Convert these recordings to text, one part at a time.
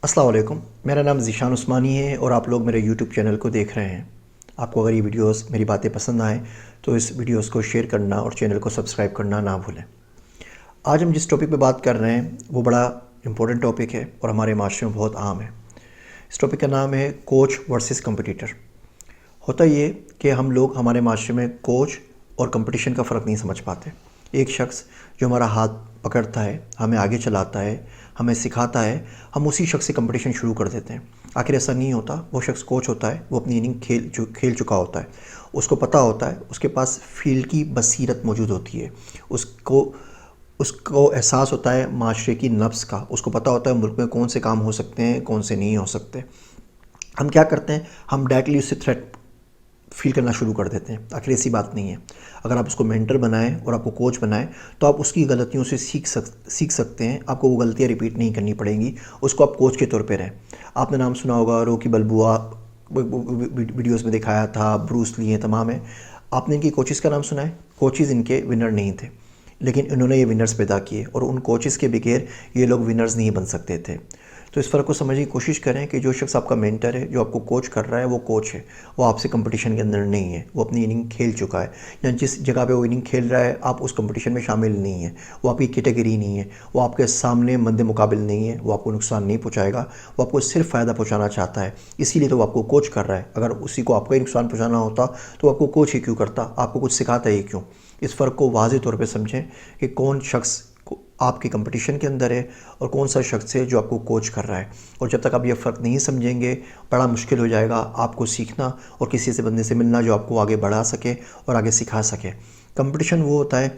अस्सलाम वालेकुम। मेरा नाम ज़ीशान उस्मानी है और आप लोग मेरे यूट्यूब चैनल को देख रहे हैं। आपको अगर ये वीडियोस मेरी बातें पसंद आएँ तो इस वीडियोस को शेयर करना और चैनल को सब्सक्राइब करना ना भूलें। आज हम जिस टॉपिक पे बात कर रहे हैं वो बड़ा इम्पोर्टेंट टॉपिक है और हमारे माशरे में बहुत आम है। इस टॉपिक का नाम है कोच वर्सेस कंपटीटर। होता ये कि हम लोग हमारे माशरे में कोच और कंपटीशन का फ़र्क नहीं समझ पाते। एक शख्स जो हमारा हाथ पकड़ता है, हमें आगे चलाता है, हमें सिखाता है, हम उसी शख्स से कंपटीशन शुरू कर देते हैं। आखिर ऐसा नहीं होता। वो शख्स कोच होता है, वो अपनी इनिंग खेल चुका होता है, उसको पता होता है, उसके पास फील्ड की बसीरत मौजूद होती है, उसको उसको एहसास होता है माशरे की नब्ज़ का, उसको पता होता है मुल्क में कौन से काम हो सकते हैं, कौन से नहीं हो सकते। हम क्या करते हैं, हम डायरेक्टली उससे थ्रेट फील करना शुरू कर देते हैं। आखिर ऐसी बात नहीं है। अगर आप उसको मेंटर बनाएं और आपको कोच बनाएं तो आप उसकी गलतियों से सीख सकते हैं। आपको वो गलतियां रिपीट नहीं करनी पड़ेंगी। उसको आप कोच के तौर पे रहें। आपने नाम सुना होगा रॉकी बल्बोआ, वीडियोस में दिखाया था, ब्रूस ली हैं, तमाम है। आपने इनकी कोचेज़ का नाम सुना है? कोचेज़ इनके विनर नहीं थे, लेकिन इन्होंने ये विनर्स पैदा किए और उन कोचेज़ के बगैर ये लोग विनर्स नहीं बन सकते थे। तो इस फ़र्क को समझने की कोशिश करें कि जो शख्स आपका मेंटर है, जो आपको कोच कर रहा है, वो कोच है। वो आपसे कंपटीशन के अंदर नहीं है। वो अपनी इनिंग खेल चुका है, या जिस जगह पे वो इनिंग खेल रहा है आप उस कंपटीशन में शामिल नहीं है। वो आपकी कैटेगरी नहीं है। वो आपके सामने मद्दे मुकाबिल नहीं है। वो आपको नुकसान नहीं पहुँचाएगा। वो आपको सिर्फ फ़ायदा पहुँचाना चाहता है, इसीलिए तो वो आपको कोच कर रहा है। अगर उसी को आपका ही नुकसान पहुँचाना होता तो आपको कोच ही क्यों करता? आपको कुछ सिखाता ही क्यों? इस फ़र्क को वाज़ेह तौर पे समझें कि कौन शख्स आपके कंपटीशन के अंदर है और कौन सा शख्स है जो आपको कोच कर रहा है। और जब तक आप ये फ़र्क नहीं समझेंगे, बड़ा मुश्किल हो जाएगा आपको सीखना और किसी ऐसे बंदे से मिलना जो आपको आगे बढ़ा सके और आगे सिखा सके। कंपटीशन वो होता है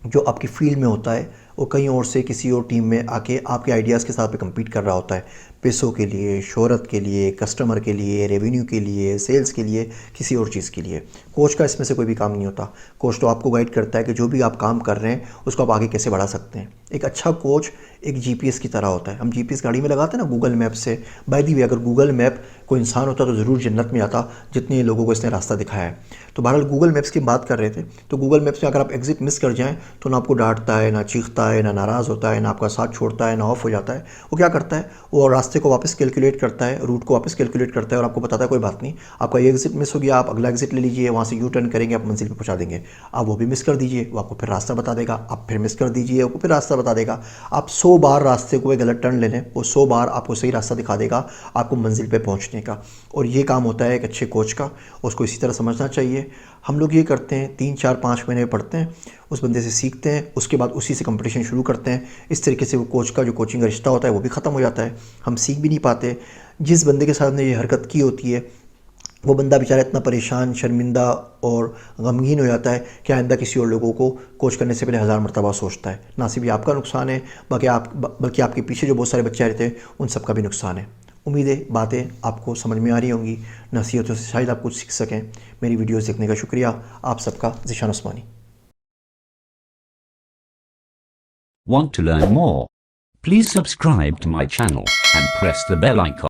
जो आपकी फील्ड में होता है, वो कहीं और से किसी और टीम में आके आपके आइडियाज़ के साथ पे कम्पीट कर रहा होता है, पैसों के लिए, शोहरत के लिए, कस्टमर के लिए, रेवेन्यू के लिए, सेल्स के लिए, किसी और चीज़ के लिए। कोच का इसमें से कोई भी काम नहीं होता। कोच तो आपको गाइड करता है कि जो भी आप काम कर रहे हैं उसको आप आगे कैसे बढ़ा सकते हैं। एक अच्छा कोच एक जीपीएस की तरह होता है। हम जीपीएस गाड़ी में लगाते हैं ना गूगल मैप से। बाय द वे, अगर गूगल मैप कोई इंसान होता तो ज़रूर जन्नत में आता, जितने लोगों को इसने रास्ता दिखाया है। तो बहरहाल गूगल मैप्स की बात कर रहे थे, तो गूगल मैप्स में अगर आप एग्जिट मिस कर जाएँ तो ना आपको डांटता है, ना चीखता है, ना नाराज़ होता है, ना आपका साथ छोड़ता है, ना ऑफ हो जाता है। वो क्या करता है, वो रास्ते को वापस कैलकुलेट करता है, रूट को वापस कैलकुलेट करता है और आपको बताता है कोई बात नहीं, आपका ये एग्जिट मिस हो गया, आप अगला एग्जिट ले लीजिए, वहाँ से यू टर्न करेंगे, आप मंजिल पर पहुँचा देंगे। आप वो भी मिस कर दीजिए, वो आपको फिर रास्ता बता देगा। आप फिर मिस कर दीजिए, आपको फिर रास्ता बता देगा। आप 100 बार रास्ते को गलत टर्न ले लें, वो 100 बार आपको सही रास्ता दिखा देगा आपको मंजिल पे पहुंचने का। और ये काम होता है एक अच्छे कोच का, उसको इसी तरह समझना चाहिए। हम लोग ये करते हैं, 3 4 5 महीने पढ़ते हैं, उस बंदे से सीखते हैं, उसके बाद उसी से कंपटीशन शुरू करते हैं। इस तरीके से वो कोच का जो कोचिंग का रिश्ता होता है वो भी ख़त्म हो जाता है। हम सीख भी नहीं पाते। जिस बंदे के साथ ने ये हरकत की होती है वो बंदा बेचारा इतना परेशान, शर्मिंदा और गमगीन हो जाता है कि आइंदा किसी और लोगों को कोच करने से पहले 1000 मरतबा सोचता है। ना सिर्फ ये आपका नुकसान है, बल्कि आपके पीछे जो बहुत सारे बच्चे रहते हैं उन सब का भी नुकसान है। उम्मीद है बातें आपको समझ में आ रही होंगी। नसीहतों से शायद आप कुछ सीख सकें। मेरी वीडियोज़ देखने का शुक्रिया। आप सबका ज़ीशान उस्मानी। Want to learn more? Please subscribe to my channel and press the bell icon.